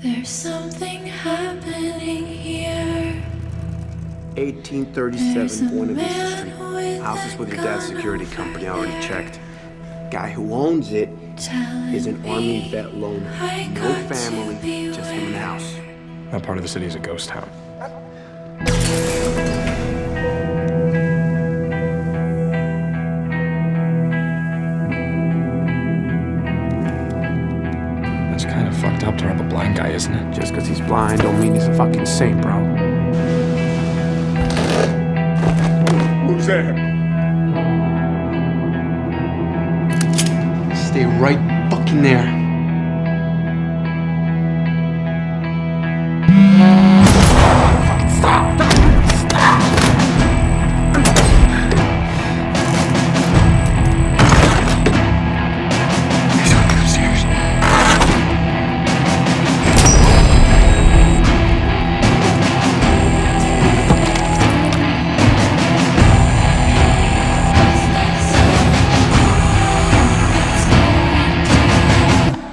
There's something happening here. 1837 Buena Vista Street. House is with your dad's security company. I already checked. Guy who owns it is an Army vet loner. No family, just him in the house. That part of the city is a ghost town. That's kind of fucked up to rob a blind guy, isn't it? Just because he's blind don't mean he's a fucking saint, bro. Who's there? Stay right fucking there.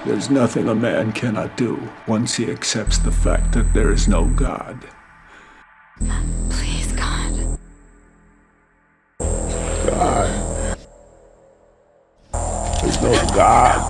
There's nothing a man cannot do once he accepts the fact that there is no God. Please, God. God. There's no God.